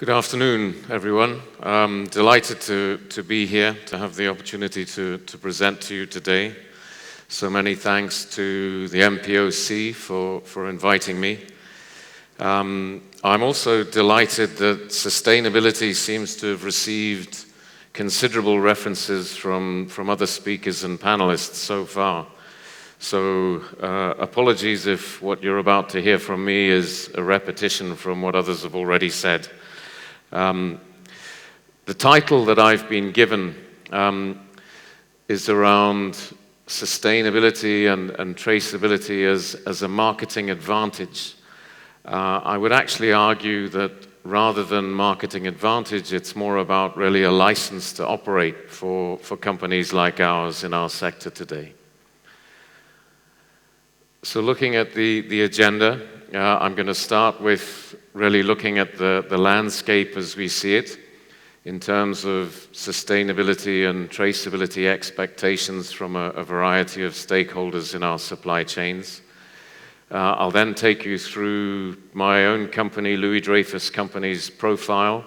Good afternoon, everyone. I'm delighted to be here, to have the opportunity to present to you today. So many thanks to the MPOC for inviting me. I'm also delighted that sustainability seems to have received considerable references from other speakers and panelists so far. So apologies if what you're about to hear from me is a repetition from what others have already said. The title that I've been given is around sustainability and traceability as a marketing advantage. I would actually argue that rather than marketing advantage, it's more about really a license to operate for companies like ours in our sector today. So looking at the agenda, I'm going to start with really looking at the landscape as we see it in terms of sustainability and traceability expectations from a variety of stakeholders in our supply chains. I'll then take you through my own company, Louis Dreyfus Company's profile,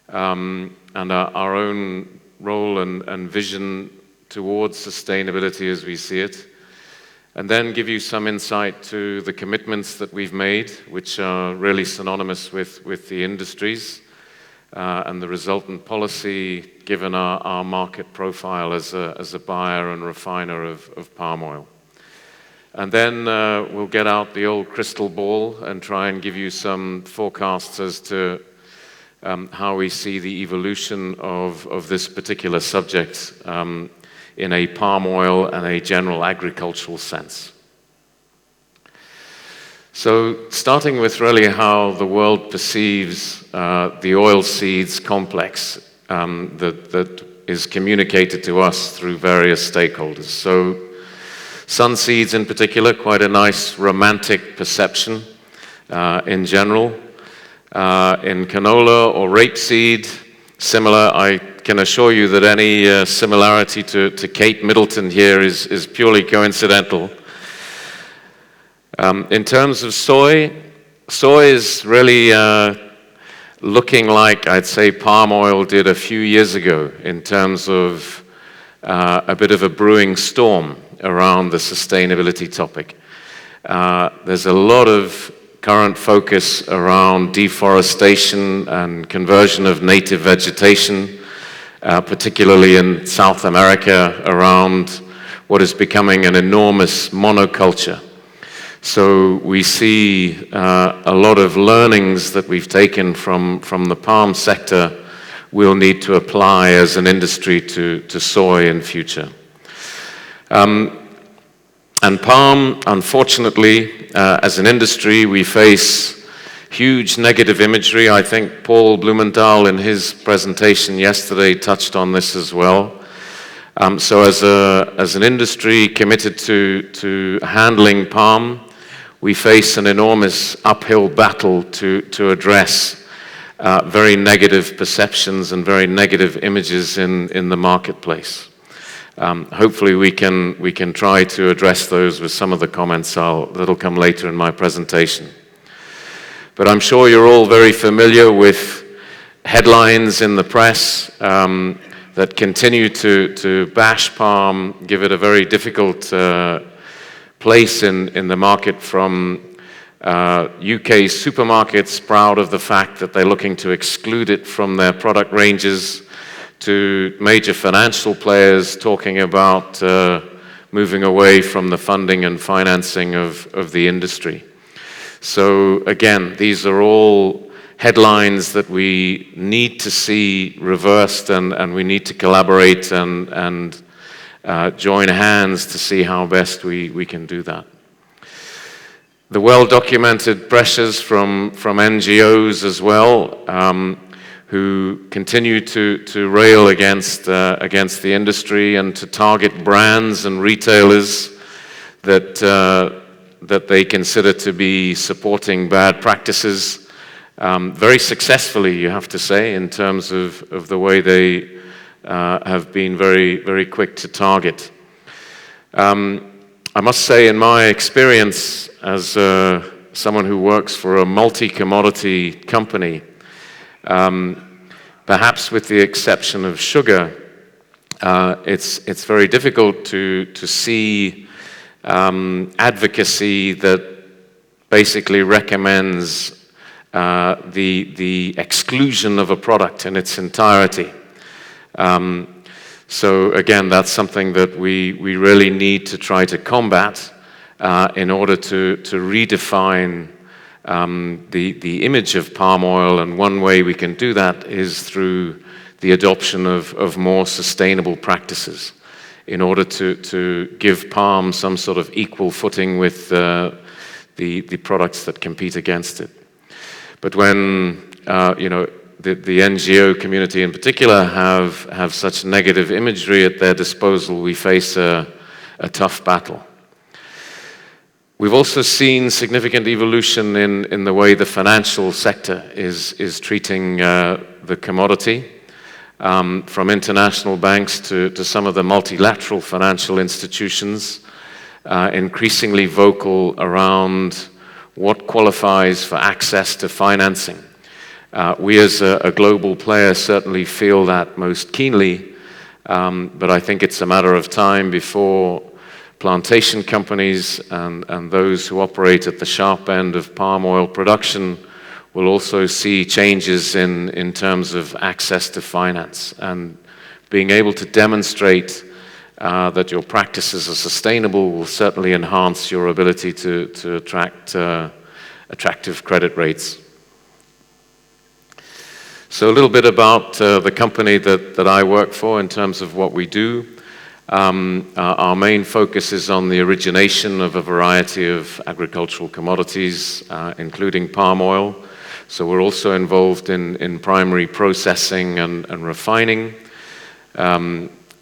and our own role and vision towards sustainability as we see it. And then give you some insight to the commitments that we've made, which are really synonymous with the industries and the resultant policy given our market profile as a buyer and refiner of palm oil. And then we'll get out the old crystal ball and try and give you some forecasts as to how we see the evolution of this particular subject in a palm oil and a general agricultural sense. So starting with really how the world perceives the oilseeds complex that is communicated to us through various stakeholders. So sunseeds in particular, quite a nice romantic perception in general. In canola or rapeseed, similar. I can assure you that any similarity to Kate Middleton here is purely coincidental. In terms of soy is really looking like, I'd say, palm oil did a few years ago in terms of a bit of a brewing storm around the sustainability topic. There's a lot of current focus around deforestation and conversion of native vegetation, particularly in South America, around what is becoming an enormous monoculture. So we see a lot of learnings that we've taken from the palm sector we'll need to apply as an industry to soy in future. And palm, unfortunately, as an industry, we face huge negative imagery. I think Paul Blumenthal in his presentation yesterday touched on this as well. So as an industry committed to handling palm, we face an enormous uphill battle to address very negative perceptions and very negative images in the marketplace. Hopefully we can try to address those with some of the comments that'll come later in my presentation. But I'm sure you're all very familiar with headlines in the press that continue to bash palm, give it a very difficult place in the market, from UK supermarkets proud of the fact that they're looking to exclude it from their product ranges, to major financial players talking about moving away from the funding and financing of the industry. So again, these are all headlines that we need to see reversed, and we need to collaborate and join hands to see how best we can do that. The well-documented pressures from NGOs as well, who continue to rail against the industry and to target brands and retailers that they consider to be supporting bad practices, very successfully, you have to say, in terms of the way they have been very, very quick to target. I must say, in my experience as someone who works for a multi-commodity company, Perhaps with the exception of sugar, it's very difficult to see advocacy that basically recommends the exclusion of a product in its entirety. So again, that's something that we really need to try to combat in order to redefine the image of palm oil, and one way we can do that is through the adoption of more sustainable practices in order to give palm some sort of equal footing with the products that compete against it. But when the NGO community in particular have such negative imagery at their disposal, we face a tough battle. We've also seen significant evolution in the way the financial sector is treating the commodity, from international banks to some of the multilateral financial institutions, increasingly vocal around what qualifies for access to financing. We as a global player certainly feel that most keenly, but I think it's a matter of time before plantation companies and those who operate at the sharp end of palm oil production will also see changes in terms of access to finance, and being able to demonstrate that your practices are sustainable will certainly enhance your ability to attract attractive credit rates. So a little bit about the company that I work for in terms of what we do. Our main focus is on the origination of a variety of agricultural commodities, including palm oil. So we're also involved in primary processing and refining.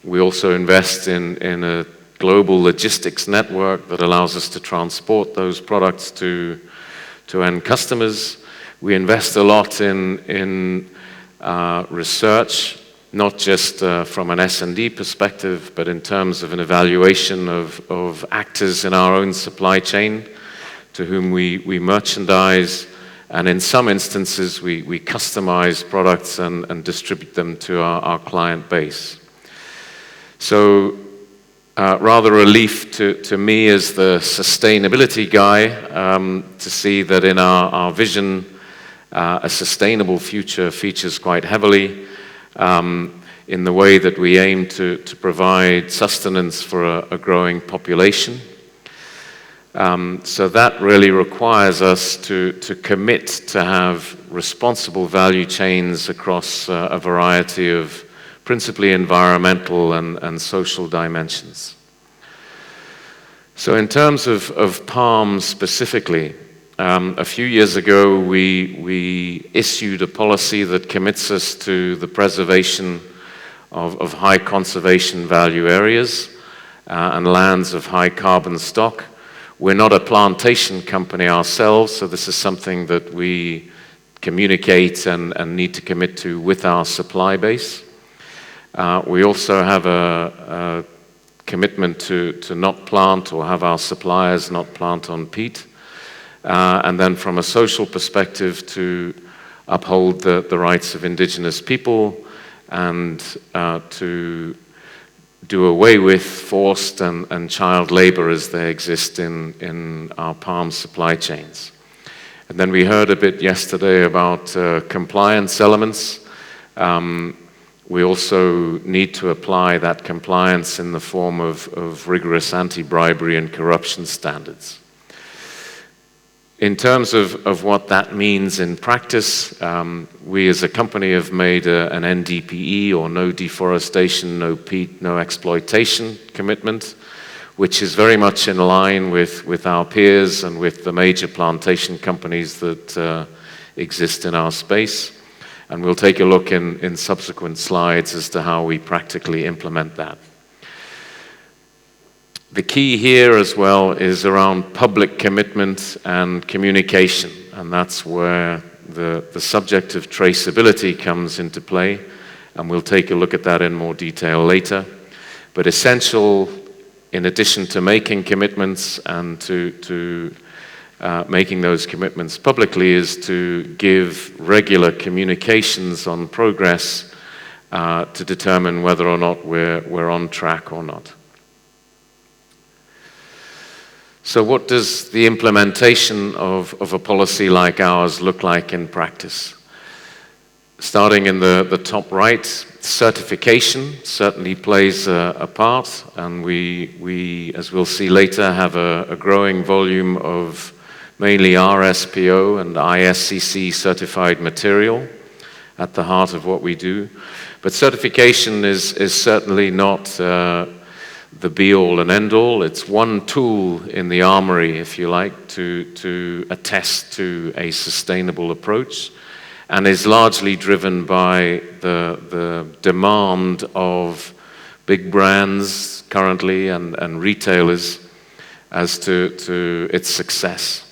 We also invest in a global logistics network that allows us to transport those products to end customers. We invest a lot in research, not just from an S&D perspective, but in terms of an evaluation of actors in our own supply chain to whom we merchandise, and in some instances we customize products and distribute them to our client base. So rather a relief to me as the sustainability guy to see that in our vision a sustainable future features quite heavily in the way that we aim to provide sustenance for a growing population. So that really requires us to commit to have responsible value chains across a variety of principally environmental and social dimensions. So in terms of palm specifically, a few years ago we issued a policy that commits us to the preservation of high conservation value areas and lands of high carbon stock. We're not a plantation company ourselves, so this is something that we communicate and need to commit to with our supply base. We also have a commitment to not plant or have our suppliers not plant on peat. And then from a social perspective to uphold the rights of indigenous people and to do away with forced and child labor as they exist in our palm supply chains. And then we heard a bit yesterday about compliance elements. We also need to apply that compliance in the form of rigorous anti-bribery and corruption standards. In terms of what that means in practice, we as a company have made an NDPE, or no deforestation, no peat, no exploitation commitment, which is very much in line with our peers and with the major plantation companies that exist in our space. And we'll take a look in subsequent slides as to how we practically implement that. The key here as well is around public commitment and communication, and that's where the subject of traceability comes into play, and we'll take a look at that in more detail later. But essential, in addition to making commitments and to making those commitments publicly is to give regular communications on progress to determine whether or not we're on track or not. So what does the implementation of a policy like ours look like in practice? Starting in the top right, certification certainly plays a part, and we, as we'll see later, have a growing volume of mainly RSPO and ISCC certified material at the heart of what we do. But certification is certainly not the be-all and end-all. It's one tool in the armory, if you like, to attest to a sustainable approach, and is largely driven by the demand of big brands currently and retailers as to its success.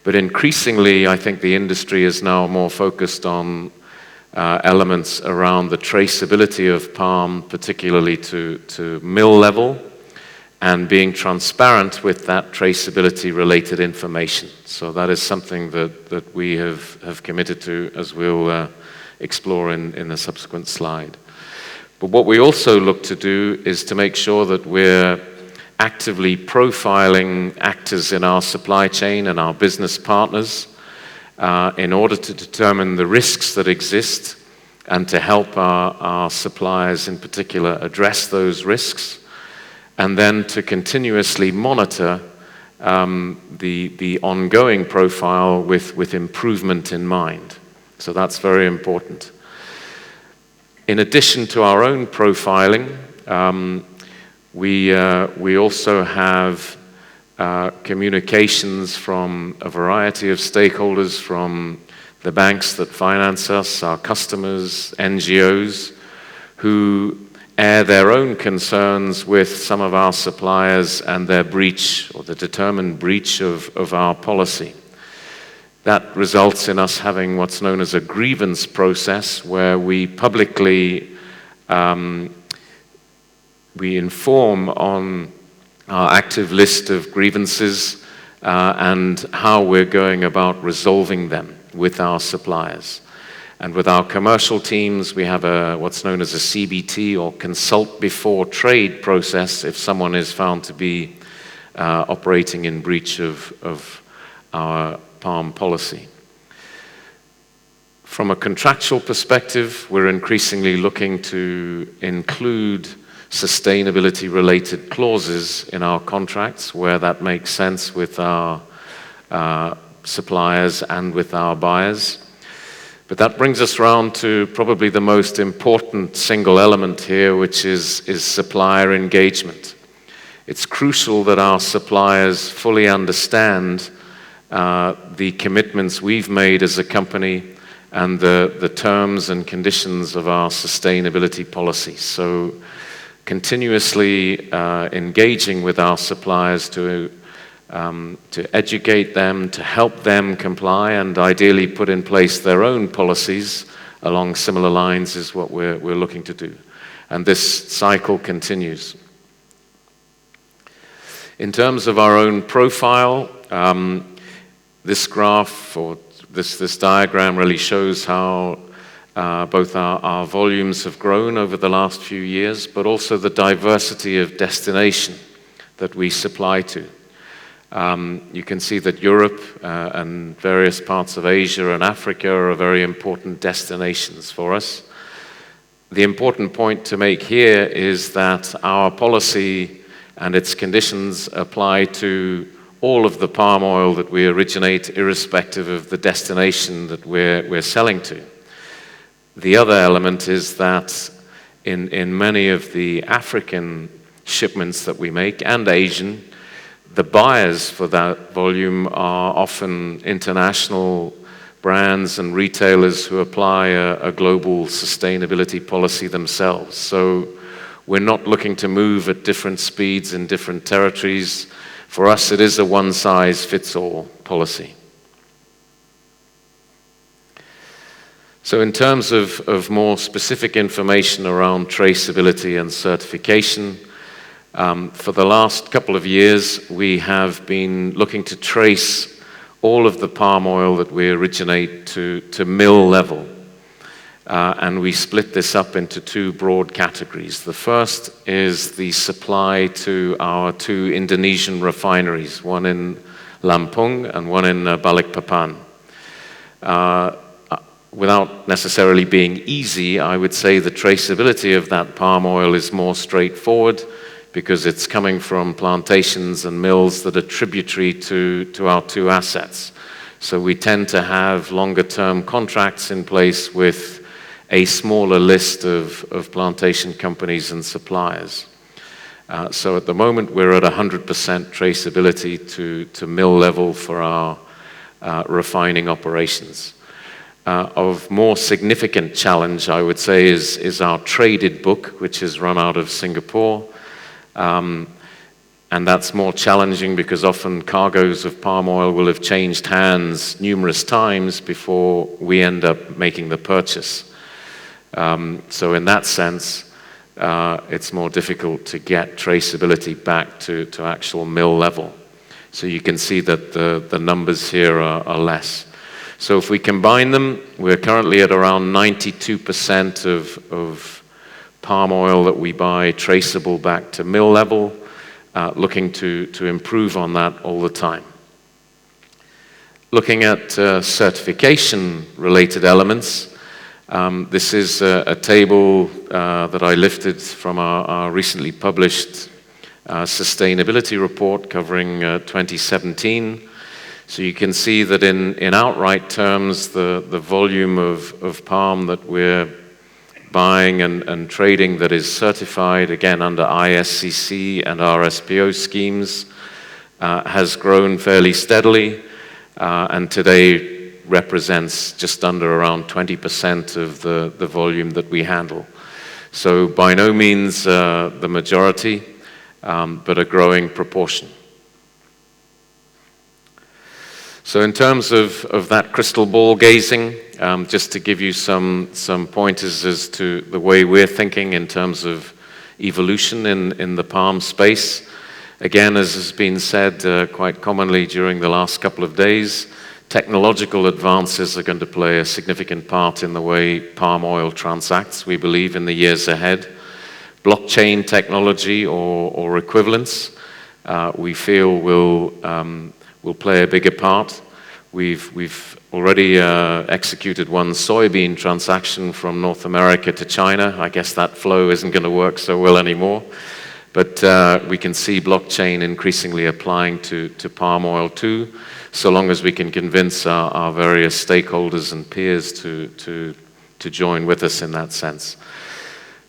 But increasingly, I think the industry is now more focused on elements around the traceability of palm, particularly to mill level, and being transparent with that traceability-related information. So that is something that we have committed to, as we'll explore in a subsequent slide. But what we also look to do is to make sure that we're actively profiling actors in our supply chain and our business partners in order to determine the risks that exist and to help our suppliers in particular address those risks, and then to continuously monitor the ongoing profile with improvement in mind. So that's very important. In addition to our own profiling, we also have communications from a variety of stakeholders, from the banks that finance us, our customers, NGOs, who air their own concerns with some of our suppliers and their breach, or the determined breach of our policy. That results in us having what's known as a grievance process, where we publicly we inform on our active list of grievances and how we're going about resolving them with our suppliers. And with our commercial teams, we have what's known as a CBT, or consult before trade process, if someone is found to be operating in breach of our palm policy. From a contractual perspective, we're increasingly looking to include sustainability-related clauses in our contracts where that makes sense with our suppliers and with our buyers. But that brings us round to probably the most important single element here, which is supplier engagement. It's crucial that our suppliers fully understand the commitments we've made as a company and the terms and conditions of our sustainability policy. So continuously engaging with our suppliers to educate them, to help them comply, and ideally put in place their own policies along similar lines is what we're looking to do. And this cycle continues. In terms of our own profile, this graph, or this diagram, really shows how both our volumes have grown over the last few years, but also the diversity of destination that we supply to. You can see that Europe and various parts of Asia and Africa are very important destinations for us. The important point to make here is that our policy and its conditions apply to all of the palm oil that we originate, irrespective of the destination that we're selling to. The other element is that in many of the African shipments that we make, and Asian, the buyers for that volume are often international brands and retailers who apply a global sustainability policy themselves. So we're not looking to move at different speeds in different territories. For us, it is a one-size-fits-all policy. So in terms of more specific information around traceability and certification, for the last couple of years, we have been looking to trace all of the palm oil that we originate to mill level. And we split this up into two broad categories. The first is the supply to our two Indonesian refineries, one in Lampung and one in Balikpapan. Without necessarily being easy, I would say the traceability of that palm oil is more straightforward because it's coming from plantations and mills that are tributary to our two assets. So we tend to have longer-term contracts in place with a smaller list of plantation companies and suppliers. So at the moment, we're at 100% traceability to mill level for our refining operations. Of more significant challenge, I would say, is our traded book, which is run out of Singapore. And that's more challenging because often cargoes of palm oil will have changed hands numerous times before we end up making the purchase. So in that sense, it's more difficult to get traceability back to actual mill level. So you can see that the numbers here are less. So if we combine them, we're currently at around 92% of palm oil that we buy traceable back to mill level, looking to improve on that all the time. Looking at certification-related elements, this is a table that I lifted from our recently published sustainability report covering 2017. So you can see that in outright terms, the volume of palm that we're buying and trading that is certified, again under ISCC and RSPO schemes, has grown fairly steadily, and today represents just under around 20% of the volume that we handle. So by no means the majority, but a growing proportion. So in terms of that crystal ball gazing, just to give you some pointers as to the way we're thinking in terms of evolution in the palm space. Again, as has been said quite commonly during the last couple of days, technological advances are going to play a significant part in the way palm oil transacts, we believe, in the years ahead. Blockchain technology or equivalents, we feel will play a bigger part. We've already executed one soybean transaction from North America to China. I guess that flow isn't going to work so well anymore. But we can see blockchain increasingly applying to palm oil too, so long as we can convince our various stakeholders and peers to join with us in that sense.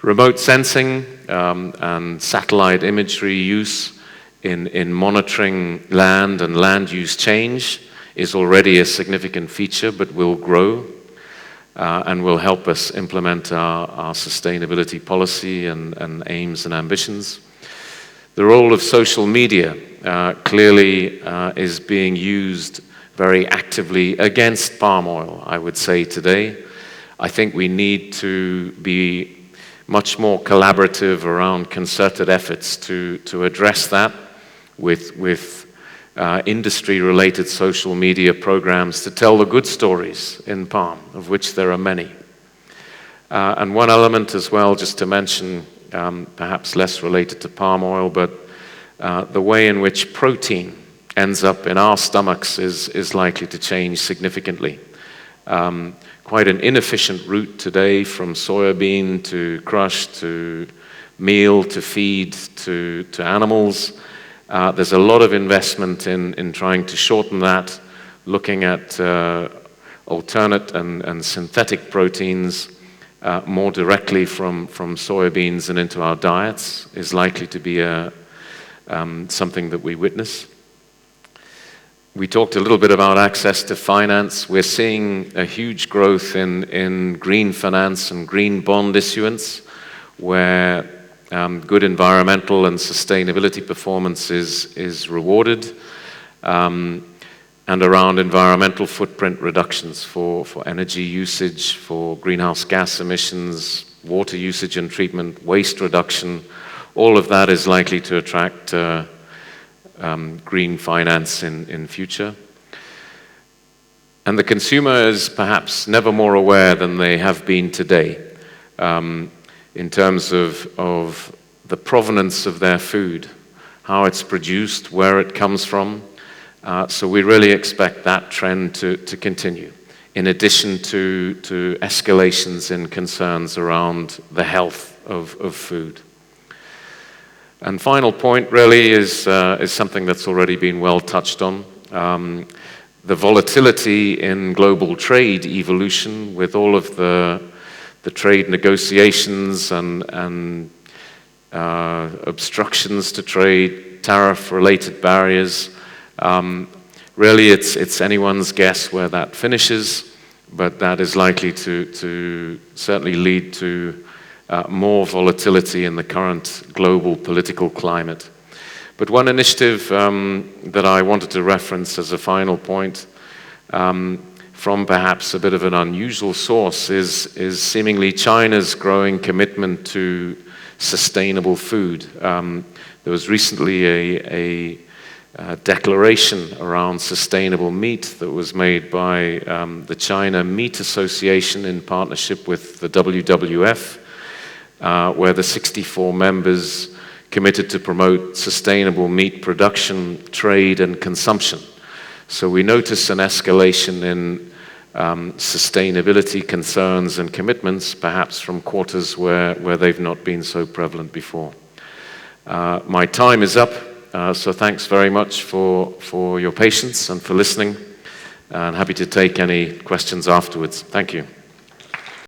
Remote sensing and satellite imagery use in monitoring land and land use change is already a significant feature, but will grow and will help us implement our sustainability policy and aims and ambitions. The role of social media clearly is being used very actively against palm oil, I would say today. I think we need to be much more collaborative around concerted efforts to address that with industry-related social media programs to tell the good stories in palm, of which there are many. And one element as well, just to mention, perhaps less related to palm oil, but the way in which protein ends up in our stomachs is likely to change significantly. Quite an inefficient route today from soybean to crush to meal to feed to animals. There's a lot of investment in trying to shorten that, looking at alternate and synthetic proteins more directly from soybeans and into our diets is likely to be something that we witness. We talked a little bit about access to finance. We're seeing a huge growth in green finance and green bond issuance, where good environmental and sustainability performance is rewarded, and around environmental footprint reductions for energy usage, for greenhouse gas emissions, water usage and treatment, waste reduction. All of that is likely to attract green finance in future. And the consumer is perhaps never more aware than they have been today in terms of the provenance of their food, how it's produced, where it comes from. So we really expect that trend to continue, in addition to escalations in concerns around the health of food. And final point really is something that's already been well touched on. The volatility in global trade evolution with all of the trade negotiations and obstructions to trade, tariff-related barriers. Really, it's anyone's guess where that finishes, but that is likely to certainly lead to more volatility in the current global political climate. But one initiative that I wanted to reference as a final point, from perhaps a bit of an unusual source, is seemingly China's growing commitment to sustainable food. There was recently a declaration around sustainable meat that was made by the China Meat Association in partnership with the WWF, where the 64 members committed to promote sustainable meat production, trade, and consumption. So we notice an escalation in sustainability concerns and commitments, perhaps from quarters where they've not been so prevalent before. My time is up, so thanks very much for your patience and for listening, and happy to take any questions afterwards. Thank you.